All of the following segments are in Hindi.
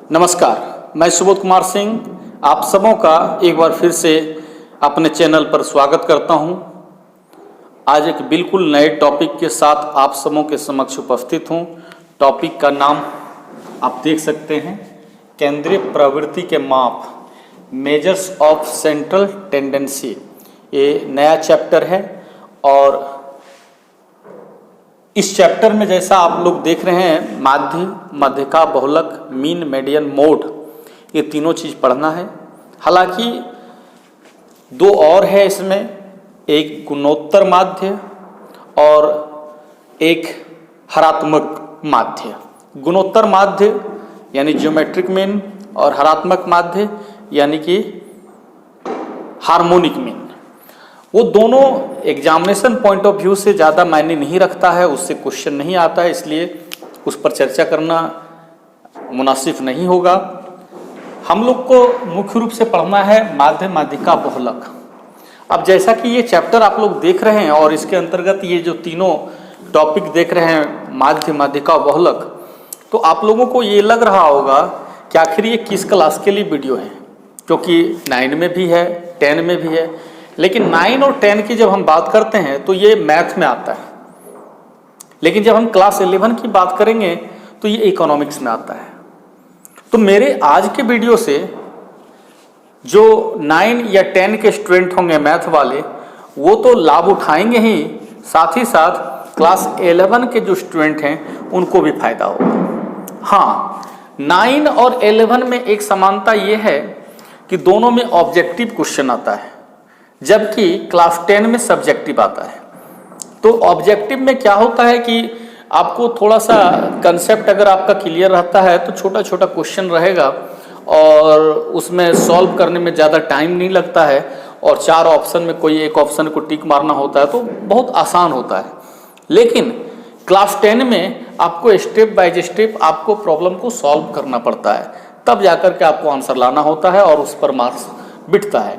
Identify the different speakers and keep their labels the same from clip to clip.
Speaker 1: नमस्कार, मैं सुबोध कुमार सिंह आप सबों का एक बार फिर से अपने चैनल पर स्वागत करता हूं। आज एक बिल्कुल नए टॉपिक के साथ आप सबों के समक्ष उपस्थित हूं। टॉपिक का नाम आप देख सकते हैं, केंद्रीय प्रवृत्ति के माप, मेजर्स ऑफ सेंट्रल टेंडेंसी। ये नया चैप्टर है और इस चैप्टर में जैसा आप लोग देख रहे हैं, माध्य, माध्यिका, बहुलक, मीन, मीडियन, मोड, ये तीनों चीज पढ़ना है। हालांकि दो और है इसमें, एक गुणोत्तर माध्य और एक हरात्मक माध्य। गुणोत्तर माध्य यानी ज्योमेट्रिक मीन और हरात्मक माध्य यानी कि हार्मोनिक मीन। वो दोनों एग्जामिनेशन पॉइंट ऑफ व्यू से ज़्यादा मायने नहीं रखता है, उससे क्वेश्चन नहीं आता है, इसलिए उस पर चर्चा करना मुनासिब नहीं होगा। हम लोग को मुख्य रूप से पढ़ना है माध्य, माध्यिका, बहुलक। अब जैसा कि ये चैप्टर आप लोग देख रहे हैं और इसके अंतर्गत ये जो तीनों टॉपिक देख रहे हैं, माध्य, माध्यिका, बहुलक, तो आप लोगों को ये लग रहा होगा कि आखिर ये किस क्लास के लिए वीडियो है, क्योंकि 9 में भी है, 10 में भी है। लेकिन 9 और 10 की जब हम बात करते हैं तो ये मैथ में आता है, लेकिन जब हम क्लास 11 की बात करेंगे तो ये इकोनॉमिक्स में आता है। तो मेरे आज के वीडियो से जो 9 या 10 के स्टूडेंट होंगे मैथ वाले, वो तो लाभ उठाएंगे ही, साथ ही साथ क्लास 11 के जो स्टूडेंट हैं उनको भी फायदा होगा। हाँ, 9 और 11 में एक समानता ये है कि दोनों में ऑब्जेक्टिव क्वेश्चन आता है, जबकि क्लास 10 में सब्जेक्टिव आता है। तो ऑब्जेक्टिव में क्या होता है कि आपको थोड़ा सा कंसेप्ट अगर आपका क्लियर रहता है तो छोटा छोटा क्वेश्चन रहेगा और उसमें सॉल्व करने में ज़्यादा टाइम नहीं लगता है, और 4 ऑप्शन में कोई एक ऑप्शन को टिक मारना होता है तो बहुत आसान होता है। लेकिन क्लास 10 में आपको स्टेप बाय स्टेप आपको प्रॉब्लम को सॉल्व करना पड़ता है, तब जाकर के आपको आंसर लाना होता है और उस पर मार्क्स बिठता है।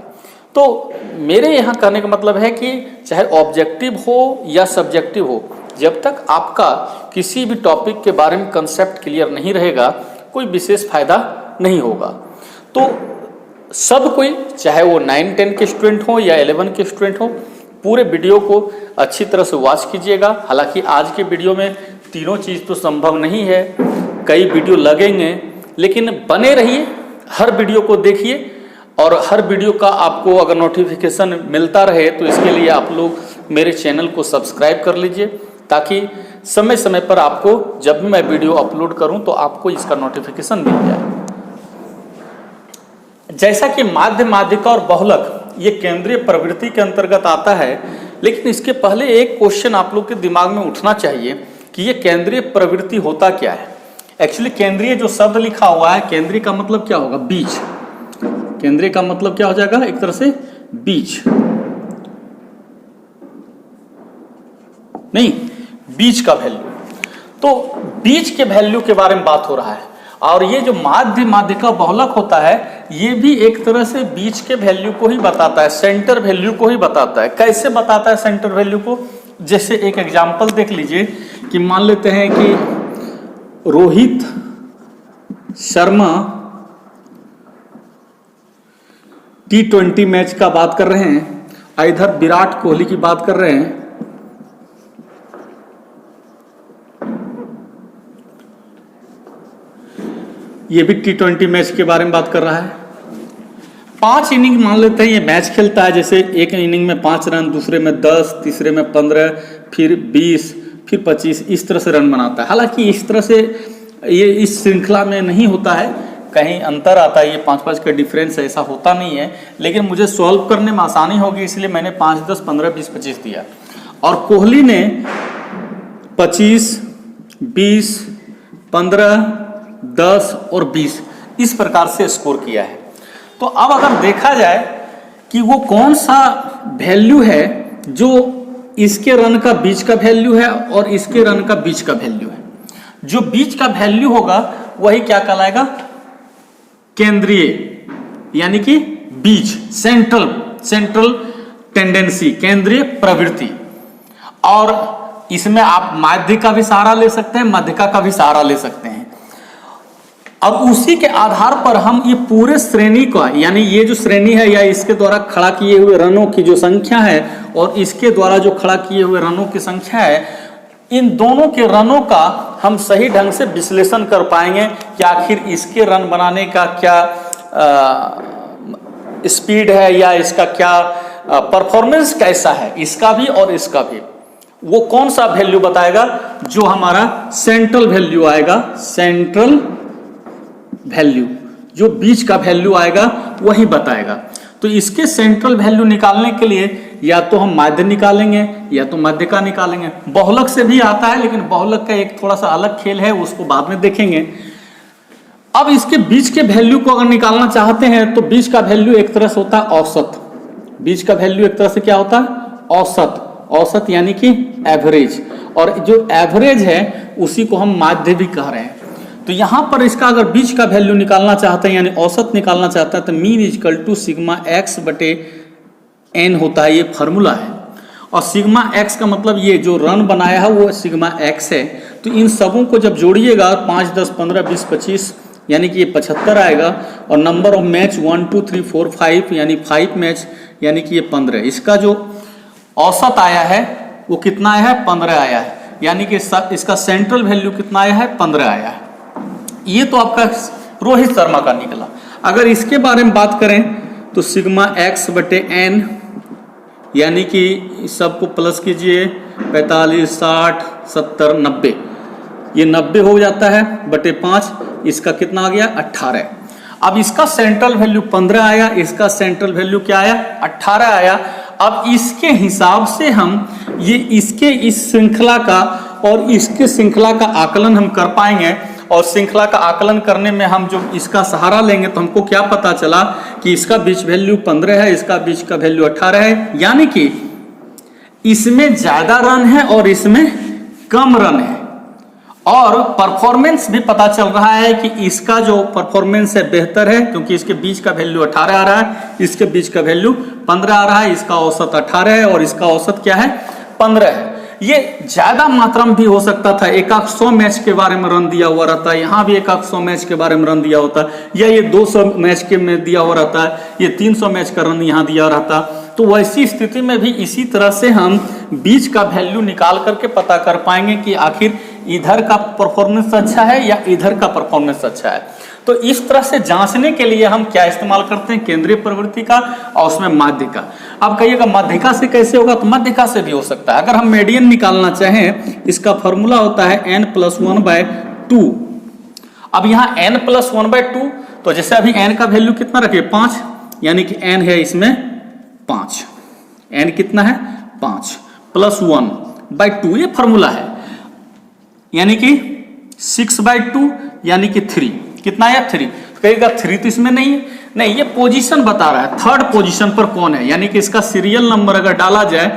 Speaker 1: तो मेरे यहाँ कहने का मतलब है कि चाहे ऑब्जेक्टिव हो या सब्जेक्टिव हो, जब तक आपका किसी भी टॉपिक के बारे में कंसेप्ट क्लियर नहीं रहेगा, कोई विशेष फायदा नहीं होगा। तो सब कोई, चाहे वो 9, 10 के स्टूडेंट हो या 11 के स्टूडेंट हो, पूरे वीडियो को अच्छी तरह से वॉच कीजिएगा। हालांकि आज के वीडियो में तीनों चीज़ तो संभव नहीं है, कई वीडियो लगेंगे, लेकिन बने रहिए, हर वीडियो को देखिए और हर वीडियो का आपको अगर नोटिफिकेशन मिलता रहे तो इसके लिए आप लोग मेरे चैनल को सब्सक्राइब कर लीजिए, ताकि समय समय पर आपको जब भी मैं वीडियो अपलोड करूं तो आपको इसका नोटिफिकेशन मिल जाए। जैसा कि माध्य, माध्यिका और बहुलक ये केंद्रीय प्रवृत्ति के अंतर्गत आता है, लेकिन इसके पहले एक क्वेश्चन आप लोग के दिमाग में उठना चाहिए कि ये केंद्रीय प्रवृत्ति होता क्या है। एक्चुअली केंद्रीय जो शब्द लिखा हुआ है, केंद्रीय का मतलब क्या होगा? बीज। केंद्रीय का मतलब क्या हो जाएगा? एक तरह से बीज, नहीं, बीज का वैल्यू। तो बीज के वैल्यू के बारे में बात हो रहा है, और ये जो माध्य, माध्यिका, बहुलक होता है, ये भी एक तरह से बीज के वैल्यू को ही बताता है, सेंटर वैल्यू को ही बताता है। कैसे बताता है सेंटर वैल्यू को? जैसे एक एग्जांपल देख लीजिए कि मान लेते हैं कि रोहित शर्मा T20 मैच का बात कर रहे हैं, इधर विराट कोहली की बात कर रहे हैं। ये भी T20 मैच के बारे में बात कर रहा है। 5 इनिंग मान लेते हैं ये मैच खेलता है, जैसे एक इनिंग में 5 रन, दूसरे में 10, तीसरे में 15, फिर 20, फिर 25, इस तरह से रन बनाता है। हालांकि इस तरह से ये इस श्रृंखला में नहीं होता है, कहीं अंतर आता है, ये 5-5 का डिफरेंस ऐसा होता नहीं है, लेकिन मुझे सॉल्व करने में आसानी होगी इसलिए मैंने 5, 10, 15, 20, 25 दिया। और कोहली ने 25, 20, 15, 10 और 20 इस प्रकार से स्कोर किया है। तो अब अगर देखा जाए कि वो कौन सा वैल्यू है जो इसके रन का बीच का वैल्यू है और इसके रन का बीच का वैल्यू है, जो बीच का वैल्यू होगा वही क्या कहलाएगा? केंद्रीय, यानी कि बीज, सेंट्रल टेंडेंसी, केंद्रीय प्रवृत्ति। और इसमें आप माध्य का भी सहारा ले सकते हैं, माध्यिका का भी सहारा ले सकते हैं। और उसी के आधार पर हम ये पूरे श्रेणी का, यानी ये जो श्रेणी है या इसके द्वारा खड़ा किए हुए रनों की जो संख्या है और इसके द्वारा जो खड़ा किए हुए रनों की संख्या है, इन दोनों के रनों का हम सही ढंग से विश्लेषण कर पाएंगे कि आखिर इसके रन बनाने का क्या स्पीड है या इसका क्या परफॉर्मेंस कैसा है, इसका भी और इसका भी। वो कौन सा वैल्यू बताएगा? जो हमारा सेंट्रल वैल्यू आएगा, सेंट्रल वैल्यू, जो बीच का वैल्यू आएगा वही बताएगा। तो इसके सेंट्रल वैल्यू निकालने के लिए या तो हम माध्य निकालेंगे या तो माध्यिका निकालेंगे। बहुलक से भी आता है, लेकिन बहुलक का एक थोड़ा सा अलग खेल है, उसको बाद में देखेंगे। अब इसके बीच के वैल्यू को अगर निकालना चाहते हैं तो बीच का वैल्यू एक तरह से होता है औसत। बीच का वैल्यू एक तरह से क्या होता है? औसत। औसत यानी कि एवरेज, और जो एवरेज है उसी को हम माध्य भी कह रहे हैं। तो यहां पर इसका अगर बीच का वैल्यू निकालना चाहते हैं यानी औसत निकालना चाहता है तो mean equal to sigma x बटे एन होता है, ये फार्मूला है। और सिग्मा एक्स का मतलब ये जो रन बनाया है वो सिग्मा एक्स है। तो इन सबों को जब जोड़िएगा 5, 10, 15, 20, 25 यानी कि ये 75 आएगा। और नंबर ऑफ मैच 1, 2, 3, 4, 5 यानी 5 मैच यानी कि ये 15। इसका जो औसत आया है वो कितना आया है? 15 आया है। यानी कि इसका सेंट्रल वैल्यू कितना आया है? 15 आया है। ये तो आपका रोहित शर्मा का निकला। अगर इसके बारे में बात करें तो सिग्मा एक्स बटे एन, यानी कि सबको प्लस कीजिए, 45, 60, 70, 90, ये 90 हो जाता है बटे 5। इसका कितना आ गया? 18। अब इसका सेंट्रल वैल्यू 15 आया, इसका सेंट्रल वैल्यू क्या आया? 18 आया। अब इसके हिसाब से हम ये इसके इस श्रृंखला का और इसके श्रृंखला का आकलन हम कर पाएंगे। और श्रृंखला का आकलन करने में हम जो इसका सहारा लेंगे तो हमको क्या पता चला कि इसका बीच वैल्यू 15 है, इसका बीच का वैल्यू 18 है, यानी कि इसमें ज्यादा रन है और इसमें कम रन है। और परफॉर्मेंस भी पता चल रहा है कि इसका जो परफॉर्मेंस है बेहतर है, क्योंकि इसके बीच का वैल्यू 18 आ रहा है, इसके बीच का वैल्यू 15 आ रहा है, इसका औसत 18 है और इसका औसत क्या है? 15 है। ये ज्यादा मात्रा में भी हो सकता था, 100 मैच के बारे में रन दिया हुआ रहता है, यहाँ भी 100 मैच के बारे में रन दिया होता है, या ये 200 मैच के में दिया हुआ रहता है, ये 300 मैच का रन यहाँ दिया रहता। तो वैसी स्थिति में भी इसी तरह से हम बीच का वैल्यू निकाल करके पता कर पाएंगे कि आखिर इधर का परफॉर्मेंस अच्छा है या इधर का परफॉर्मेंस अच्छा है। तो इस तरह से जांचने के लिए हम क्या इस्तेमाल करते हैं? केंद्रीय प्रवृत्ति का और उसमें माध्यिका। अब कहिएगा माध्यिका से कैसे होगा? तो माध्यिका से भी हो सकता है। अगर हम मीडियन निकालना चाहें, इसका फॉर्मूला होता है n+1/2। अब यहाँ n+1/2, तो जैसे अभी n का वैल्यू कितना रखे? 5, यानी कि n है इसमें 5। n कितना है? 5 + 1/2, ये फॉर्मूला है। यानी कि 6/2 यानी कि 3। कितना है? 3। कहेगा 3 तो इसमें नहीं है, नहीं, ये पोजीशन बता रहा है, थर्ड पोजीशन पर कौन है। यानी कि इसका सीरियल नंबर अगर डाला जाए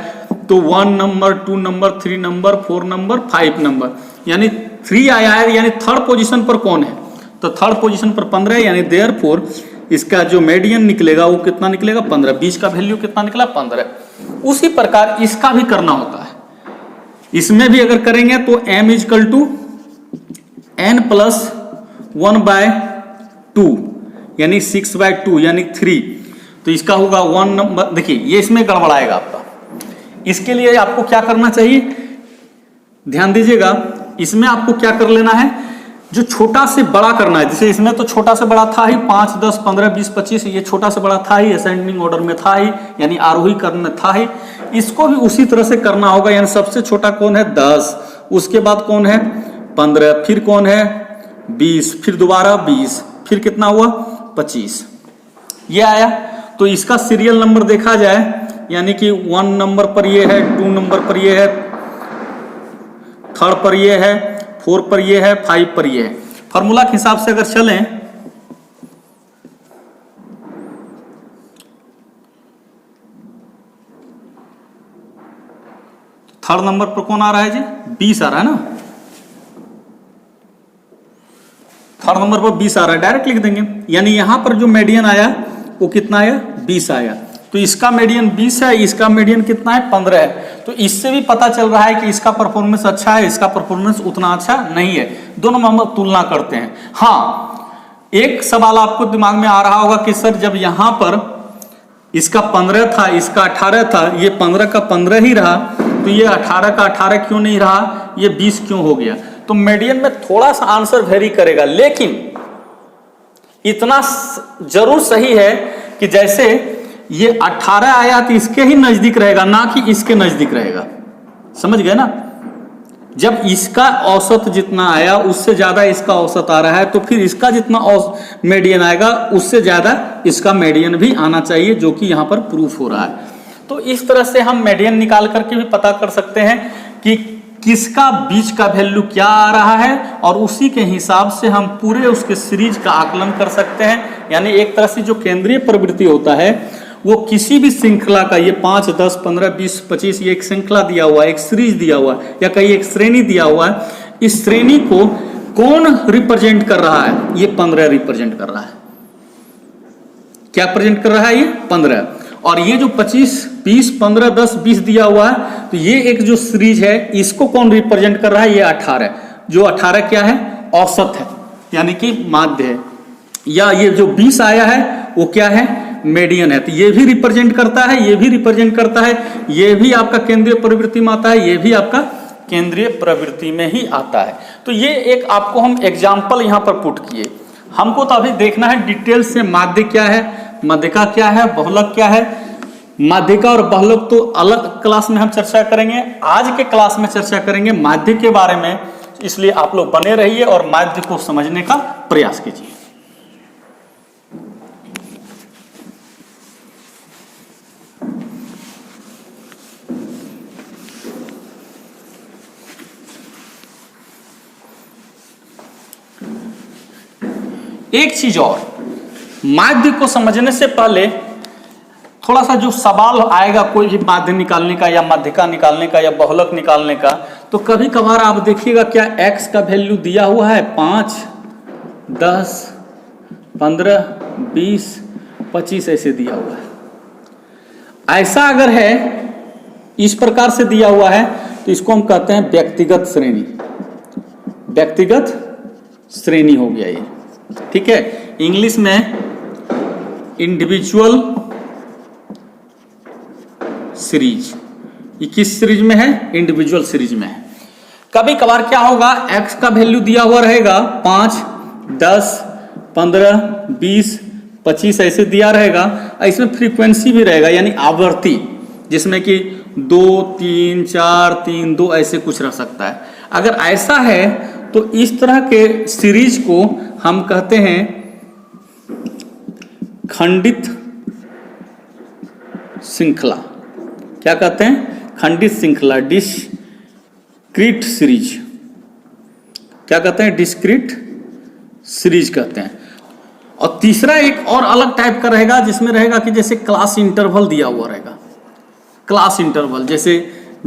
Speaker 1: तो 1 number, 2 number, 3 number, 4 number, 5 number, यानी 3 आया है, यानी थर्ड पोजीशन पर कौन है? तो थर्ड पोजीशन पर 15 है, यानी देयरफॉर इसका जो मीडियन निकलेगा वो कितना निकलेगा? 15। बीच का वैल्यू कितना निकला? 15। उसी प्रकार इसका भी करना होता है। इसमें भी अगर करेंगे तो m = n+1/2 यानी 6/2 यानी 3। तो इसका होगा 1 नंबर। देखिए ये इसमें गड़बड़ाएगा आपका। इसके लिए आपको क्या करना चाहिए? ध्यान दीजिएगा, इसमें आपको क्या कर लेना है? जो छोटा से बड़ा करना है। जैसे इसमें तो छोटा से बड़ा था ही, 5, 10, 15, 20, 25, ये छोटा से बड़ा था ही, असेंडिंग ऑर्डर में था ही, यानी आरोही क्रम में था ही। इसको भी उसी तरह से करना होगा। यानी सबसे छोटा कौन है? 10, उसके बाद कौन है? 15, फिर कौन है? 20, फिर दोबारा 20, फिर कितना हुआ? 25। ये आया। तो इसका सीरियल नंबर देखा जाए, यानी कि 1 नंबर पर ये है, 2 नंबर पर ये है, 3rd पर ये है, 4 पर ये है, 5 पर ये है। फॉर्मूला के हिसाब से अगर चलें, थर्ड नंबर पर कौन आ रहा है जी? 20 आ रहा है ना। थर्ड नंबर पर 20 आ रहा है, डायरेक्ट लिख देंगे। यानी यहां पर जो मीडियन आया वो कितना आया? 20 आया। तो इसका मीडियन 20 है, इसका मीडियन कितना है? 15 है। तो इससे भी पता चल रहा है कि इसका परफॉर्मेंस अच्छा है, इसका परफॉर्मेंस उतना अच्छा नहीं है। दोनों में हम तुलना करते हैं। हाँ, एक सवाल आपको दिमाग में आ रहा होगा कि सर जब यहां पर इसका 15 था, इसका 18 था, ये 15 का 15 ही रहा, तो ये 18 का 18 क्यों नहीं रहा, ये 20 क्यों हो गया? तो मीडियन में थोड़ा सा आंसर वेरी करेगा, लेकिन इतना जरूर सही है कि जैसे ये 18 आया तो इसके ही नजदीक रहेगा, ना कि इसके नजदीक रहेगा। समझ गए ना? जब इसका औसत जितना आया उससे ज्यादा इसका औसत आ रहा है, तो फिर इसका जितना मीडियन आएगा उससे ज्यादा इसका मीडियन भी आना चाहिए, जो कि यहां पर प्रूफ हो रहा है। तो इस तरह से हम मीडियन निकाल करके भी पता कर सकते हैं कि किसका बीच का वैल्यू क्या आ रहा है, और उसी के हिसाब से हम पूरे उसके सीरीज का आकलन कर सकते हैं। यानी एक तरह से जो केंद्रीय प्रवृत्ति होता है वो किसी भी श्रृंखला का, ये 5, 10, 15, 20, 25, ये एक श्रृंखला दिया हुआ है, एक सीरीज दिया हुआ है, या कहीं एक श्रेणी दिया हुआ है, इस श्रेणी को कौन रिप्रेजेंट कर रहा है? ये 15 रिप्रेजेंट कर रहा है। क्या प्रेजेंट कर रहा है? ये 15। और ये जो 25, 20, 15, 10, 20 दिया हुआ है, तो ये एक जो सीरीज है इसको कौन रिप्रेजेंट कर रहा है? ये 18। जो 18 क्या है? औसत है, यानी कि माध्य है। या ये जो 20 आया है वो क्या है? मीडियन है। तो ये भी रिप्रेजेंट करता है, ये भी रिप्रेजेंट करता है, ये भी आपका केंद्रीय प्रवृत्ति में आता है, ये भी आपका केंद्रीय प्रवृत्ति में ही आता है। तो ये एक आपको हम एग्जाम्पल यहां पर पुट किए। हमको तो अभी देखना है डिटेल से माध्य क्या है, माध्यिका क्या है, बहुलक क्या है। माध्यिका और बहुलक तो अलग क्लास में हम चर्चा करेंगे, आज के क्लास में चर्चा करेंगे माध्य के बारे में। इसलिए आप लोग बने रहिए और माध्य को समझने का प्रयास कीजिए। एक चीज और, माध्य को समझने से पहले थोड़ा सा जो सवाल आएगा कोई भी माध्य निकालने का, या माध्यिका निकालने का, या बहुलक निकालने का, तो कभी कभार आप देखिएगा क्या x का वैल्यू दिया हुआ है 5, 10, 15, 20, 25 ऐसे दिया हुआ है। ऐसा अगर है, इस प्रकार से दिया हुआ है, तो इसको हम कहते हैं व्यक्तिगत श्रेणी। व्यक्तिगत श्रेणी हो गया ये, ठीक है। इंग्लिश में इंडिविजुअल सीरीज। ये किस सीरीज में है? इंडिविजुअल सीरीज में है। कभी कभार क्या होगा, x का वैल्यू दिया हुआ रहेगा 5, 10, 15, 20, 25 ऐसे दिया रहेगा। इसमें फ्रीक्वेंसी भी रहेगा, यानी आवृत्ति, जिसमें कि 2, 3, 4, 3, 2 ऐसे कुछ रह सकता है। अगर ऐसा है तो इस तरह के सीरीज को हम कहते हैं खंडित श्रृंखला। क्या कहते हैं? खंडित श्रृंखला, डिस्क्रीट सीरीज। क्या कहते हैं? डिस्क्रीट सीरीज कहते हैं। और तीसरा एक और अलग टाइप का रहेगा, जिसमें रहेगा कि जैसे क्लास इंटरवल दिया हुआ रहेगा। क्लास इंटरवल जैसे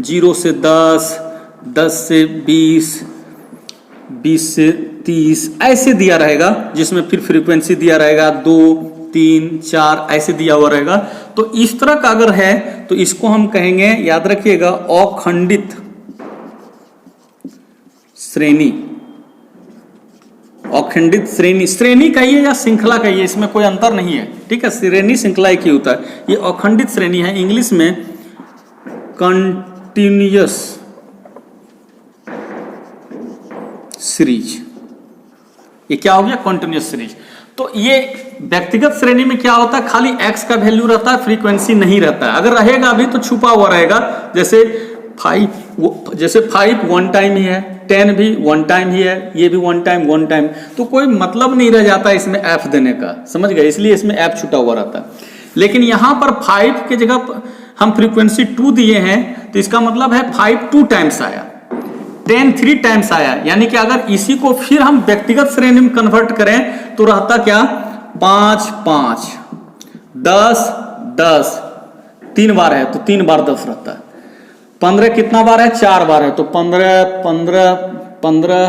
Speaker 1: 0 से 10, 10 से 20, 20 से 30 ऐसे दिया रहेगा, जिसमें फिर फ्रीक्वेंसी दिया रहेगा 2, 3, 4 ऐसे दिया हुआ रहेगा। तो इस तरह का अगर है तो इसको हम कहेंगे, याद रखिएगा, अखंडित श्रेणी। अखंडित श्रेणी, श्रेणी कहिए या श्रृंखला कहिए, इसमें कोई अंतर नहीं है, ठीक है। श्रेणी श्रृंखला एक ही होता है। ये अखंडित श्रेणी है, इंग्लिश में कंटिन्यूअस सीरीज। ये क्या हो गया? Continuous series. तो ये व्यक्तिगत श्रेणी में क्या होता है, खाली x का वैल्यू रहता है, फ्रीक्वेंसी नहीं रहता है। अगर रहेगा भी तो छुपा हुआ रहेगा। जैसे 5 वन टाइम ही है, 10 भी वन टाइम ही है, ये भी वन टाइम, तो कोई मतलब नहीं रह जाता इसमें f देने का, समझ गए? इसलिए इसमें f छुटा हुआ रहता है। लेकिन यहां पर 5 के जगह हम फ्रीक्वेंसी 2 दिए हैं, तो इसका मतलब है 5 2 टाइम्स आया, 10 3 टाइम्स आया। यानी कि अगर इसी को फिर हम व्यक्तिगत श्रेणी में कन्वर्ट करें तो रहता क्या? 5 5, 10 10, 3 बार है तो 3 बार 10 रहता है। 15 कितना बार है? 4 बार है, तो 15 15 15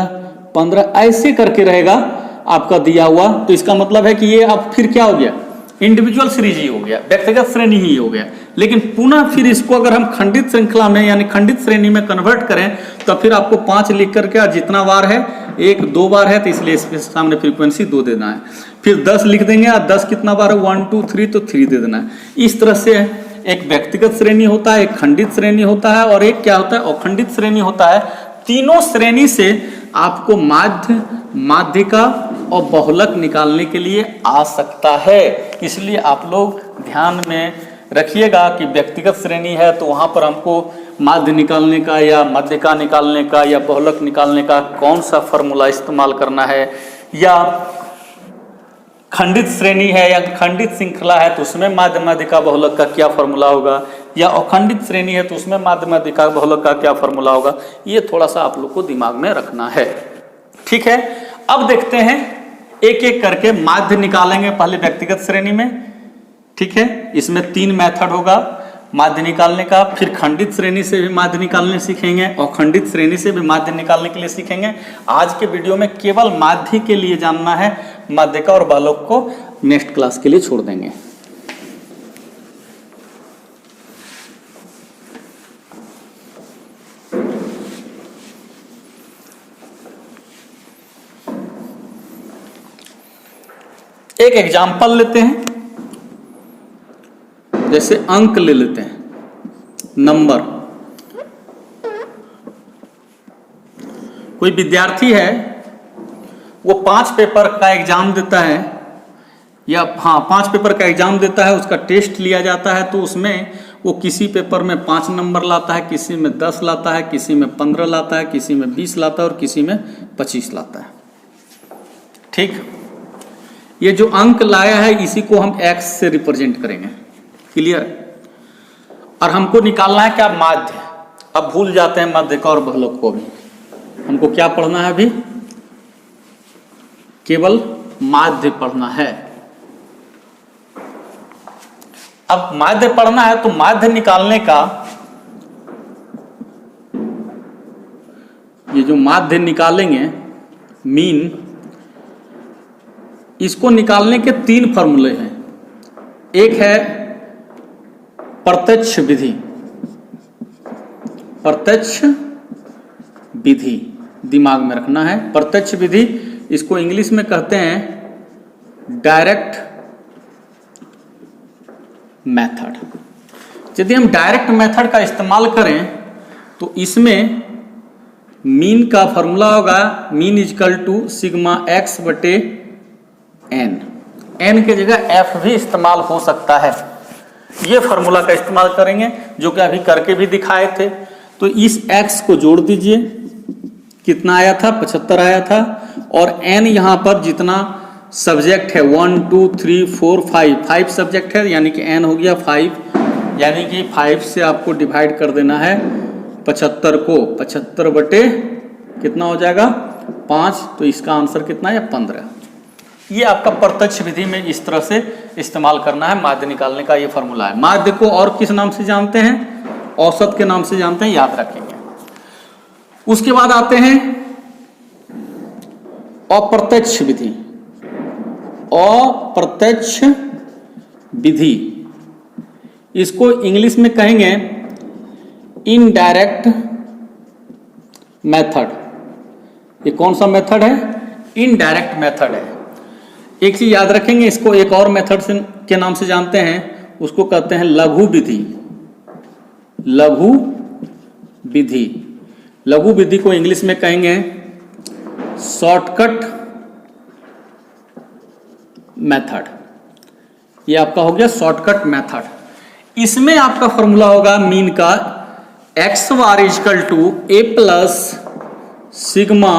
Speaker 1: 15 ऐसे करके रहेगा आपका दिया हुआ। तो इसका मतलब है कि ये अब फिर क्या हो गया? इंडिविजुअल सीरीज ही हो गया, व्यक्तिगत श्रेणी ही हो गया। लेकिन पुनः फिर इसको अगर हम खंडित श्रृंखला में यानी खंडित श्रेणी में कन्वर्ट करें तो फिर आपको 5 लिख करके जितना बार है 1 2 बार है तो इसलिए इसके सामने फ्रीक्वेंसी 2 देना है। फिर 10 लिख देंगे और 10 कितना बार है 1 2 3 तो 3 दे देना है। इस तरह से एक व्यक्तिगत श्रेणी होता है, एक खंडित श्रेणी होता है और एक क्या होता है अखंडित श्रेणी होता है। तीनों श्रेणी से आपको माध्य, माध्यिका और बहुलक निकालने के लिए आ सकता है। इसलिए आप लोग ध्यान में रखिएगा कि व्यक्तिगत श्रेणी है तो वहां पर हमको माध्य निकालने का या माध्यिका निकालने का या बहुलक निकालने का कौन सा फॉर्मूला इस्तेमाल करना है, या खंडित श्रेणी है या खंडित श्रृंखला है तो उसमें माध्य, माध्यिका, बहुलक का क्या फॉर्मूला होगा, या अखंडित श्रेणी है तो उसमें माध्य, माध्यिका, बहुलक का क्या फॉर्मूला होगा, ये थोड़ा सा आप लोग को दिमाग में रखना है। ठीक है, अब देखते हैं एक एक करके माध्य निकालेंगे पहले व्यक्तिगत श्रेणी में। ठीक है, इसमें 3 मेथड होगा माध्य निकालने का। फिर खंडित श्रेणी से भी माध्य निकालने सीखेंगे और खंडित श्रेणी से भी माध्य निकालने के लिए सीखेंगे। आज के वीडियो में केवल माध्य के लिए जानना है, माध्यिका और बहुलक को नेक्स्ट क्लास के लिए छोड़ देंगे। एक एग्जाम्पल लेते हैं, जैसे अंक ले लेते हैं, नंबर। कोई विद्यार्थी है वो 5 पेपर का एग्जाम देता है, या 5 पेपर का एग्जाम देता है, उसका टेस्ट लिया जाता है तो उसमें वो किसी पेपर में 5 नंबर लाता है, किसी में 10 लाता है, किसी में 15 लाता है, किसी में 20 लाता है और किसी में 25 लाता है। ठीक, ये जो अंक लाया है इसी को हम x से रिप्रेजेंट करेंगे। क्लियर? और हमको निकालना है क्या, माध्य। अब भूल जाते हैं माध्यिका और बहुलक को भी, हमको क्या पढ़ना है अभी, केवल माध्य पढ़ना है। अब माध्य पढ़ना है तो माध्य निकालने का, ये जो माध्य निकालेंगे मीन, इसको निकालने के 3 फॉर्मूले हैं। एक है प्रत्यक्ष विधि, प्रत्यक्ष विधि दिमाग में रखना है। प्रत्यक्ष विधि इसको इंग्लिश में कहते हैं डायरेक्ट मेथड। यदि हम डायरेक्ट मेथड का इस्तेमाल करें तो इसमें मीन का फॉर्मूला होगा mean equal to sigma x बटे n। n के जगह f भी इस्तेमाल हो सकता है। ये फॉर्मूला का इस्तेमाल करेंगे जो कि अभी करके भी दिखाए थे। तो इस x को जोड़ दीजिए, कितना आया था, 75 आया था, और n यहां पर जितना सब्जेक्ट है 1 2 3 4 5 सब्जेक्ट है, यानी कि n हो गया 5, यानी कि 5 से आपको डिवाइड कर देना है 75 को। 75 बटे कितना हो जाएगा 5, तो इसका आंसर कितना है 15। ये आपका प्रत्यक्ष विधि में इस तरह से इस्तेमाल करना है, माध्य निकालने का ये फॉर्मूला है। माध्य को और किस नाम से जानते हैं, औसत के नाम से जानते हैं, याद रखेंगे। उसके बाद आते हैं अप्रत्यक्ष विधि। अप्रत्यक्ष विधि इसको इंग्लिश में कहेंगे इनडायरेक्ट मेथड। ये कौन सा मेथड है, इनडायरेक्ट मेथड है। एक चीज याद रखेंगे, इसको एक और मेथड से के नाम से जानते हैं, उसको कहते हैं लघु विधि। लघु विधि, लघु विधि को इंग्लिश में कहेंगे शॉर्टकट मेथड। ये आपका हो गया शॉर्टकट मेथड। इसमें आपका फॉर्मूला होगा मीन का x bar equal to a plus sigma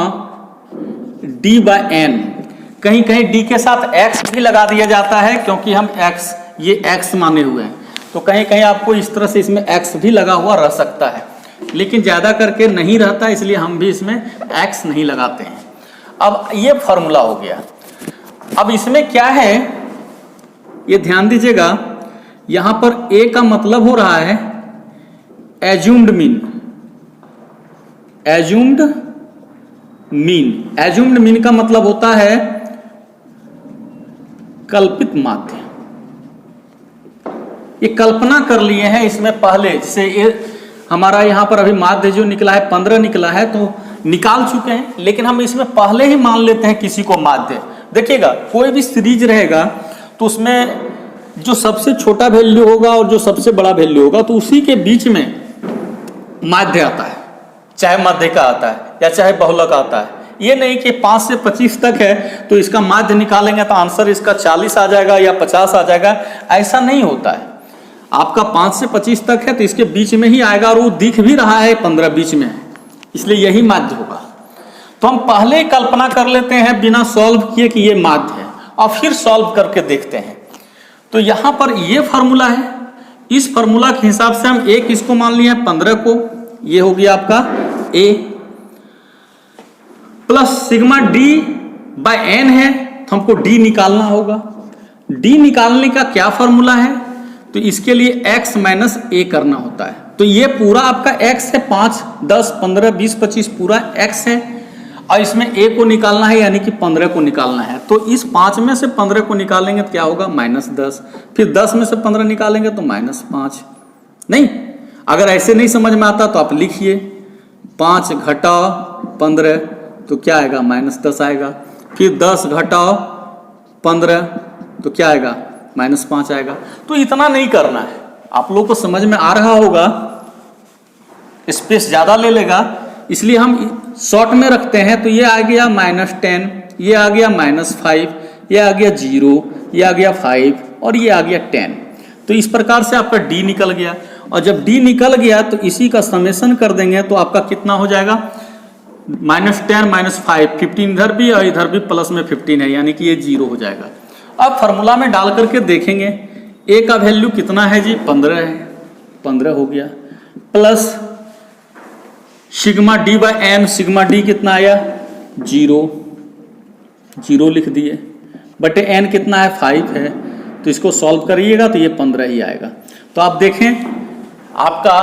Speaker 1: d by n। कहीं कहीं d के साथ x भी लगा दिया जाता है क्योंकि हम x, ये x माने हुए हैं, तो कहीं कहीं आपको इस तरह से इसमें x भी लगा हुआ रह सकता है, लेकिन ज्यादा करके नहीं रहता, इसलिए हम भी इसमें x नहीं लगाते हैं। अब ये फॉर्मूला हो गया। अब इसमें क्या है ये ध्यान दीजिएगा, यहां पर a का मतलब हो रहा है assumed mean. Assumed mean, assumed mean का मतलब होता है कल्पित माध्य। ये कल्पना कर लिए हैं इसमें पहले, जैसे ये हमारा यहाँ पर अभी माध्य जो निकला है 15 निकला है तो निकाल चुके हैं, लेकिन हम इसमें पहले ही मान लेते हैं किसी को माध्य। देखिएगा कोई भी सीरीज रहेगा तो उसमें जो सबसे छोटा वैल्यू होगा और जो सबसे बड़ा वैल्यू होगा तो उसी के बीच में माध्य आता है, चाहे माध्य का आता है या चाहे बहुलक आता है। ये नहीं कि 5 से 25 तक है तो इसका माध्य निकालेंगे तो आंसर इसका 40 आ जाएगा या 50 आ जाएगा, ऐसा नहीं होता है। आपका 5 से 25 तक है तो इसके बीच में ही आएगा और वो दिख भी रहा है 15 बीच में है, इसलिए यही माध्य होगा। तो हम पहले ही कल्पना कर लेते हैं बिना सॉल्व किए कि ये माध्य है और फिर सॉल्व करके देखते हैं। तो यहाँ पर ये फार्मूला है, इस फार्मूला के हिसाब से हम एक इसको मान लिए 15 को, ये हो गया आपका a plus sigma d by n है तो हमको d निकालना होगा। d निकालने का क्या फार्मूला है, तो इसके लिए x माइनस a करना होता है। तो ये पूरा आपका x है, 5, 10, 15, 20, 25 पूरा x है और इसमें a को निकालना है यानी कि 15 को निकालना है। तो इस 5 में से 15 को निकालेंगे तो क्या होगा -10, फिर 10 में से 15 निकालेंगे तो -5। नहीं, अगर ऐसे नहीं समझ में आता तो आप लिखिए 5 घटाओ 15 तो क्या आएगा -10 आएगा, फिर 10 घटाओ 15 तो क्या आएगा -5 आएगा। तो इतना नहीं करना है, आप लोगों को समझ में आ रहा होगा, स्पेस ज्यादा ले लेगा इसलिए हम शॉर्ट में रखते हैं। तो ये आ गया -10, ये आ गया -5, ये आ गया 0, ये आ गया 5 और ये आ गया 10। तो इस प्रकार से आपका d निकल गया और जब d निकल गया तो इसी का समेशन कर देंगे तो आपका कितना हो जाएगा -10 -5, 15 इधर भी और इधर भी प्लस में 15 है यानी कि ये 0 हो जाएगा। अब फार्मूला में डाल करके देखेंगे a का वैल्यू कितना है जी 15 है, 15 हो गया, plus sigma d by n, sigma d कितना आया 0, 0 लिख दिए, बटे n कितना है 5 है, तो इसको सॉल्व करिएगा तो ये 15 ही आएगा। तो आप देखें आपका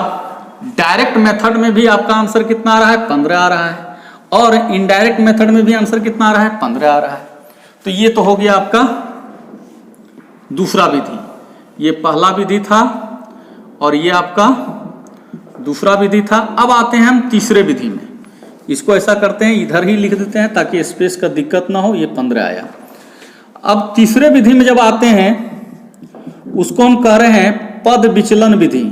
Speaker 1: डायरेक्ट मेथड में भी आपका आंसर कितना आ रहा है 15 आ रहा है और इनडायरेक्ट मेथड में भी आंसर कितना आ रहा है 15 आ रहा है। तो ये तो हो गया आपका दूसरा विधि, ये पहला विधि था और ये आपका दूसरा विधि था। अब आते हैं हम तीसरे विधि में, इसको ऐसा करते हैं इधर ही लिख देते हैं ताकि स्पेस का दिक्कत ना हो, ये 15 आया। अब तीसरे विधि में जब आते हैं उसको हम कह रहे हैं पद विचलन विधि।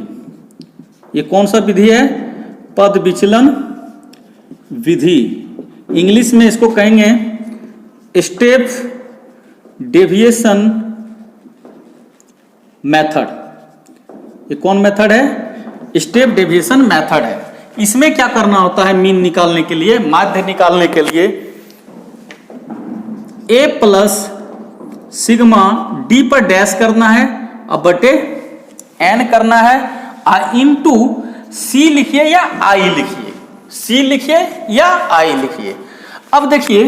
Speaker 1: ये कौन सा विधि है, पद विचलन विधि, इंग्लिश में इसको कहेंगे स्टेप डेविएशन मेथड। ये कौन मेथड है, स्टेप डेविएशन मेथड है। इसमें क्या करना होता है मीन निकालने के लिए, माध्य निकालने के लिए a प्लस सिग्मा d पर डैश करना है और बटे n करना है और इनटू c लिखिए या i लिखिए, c लिखिए या i लिखिए। अब देखिए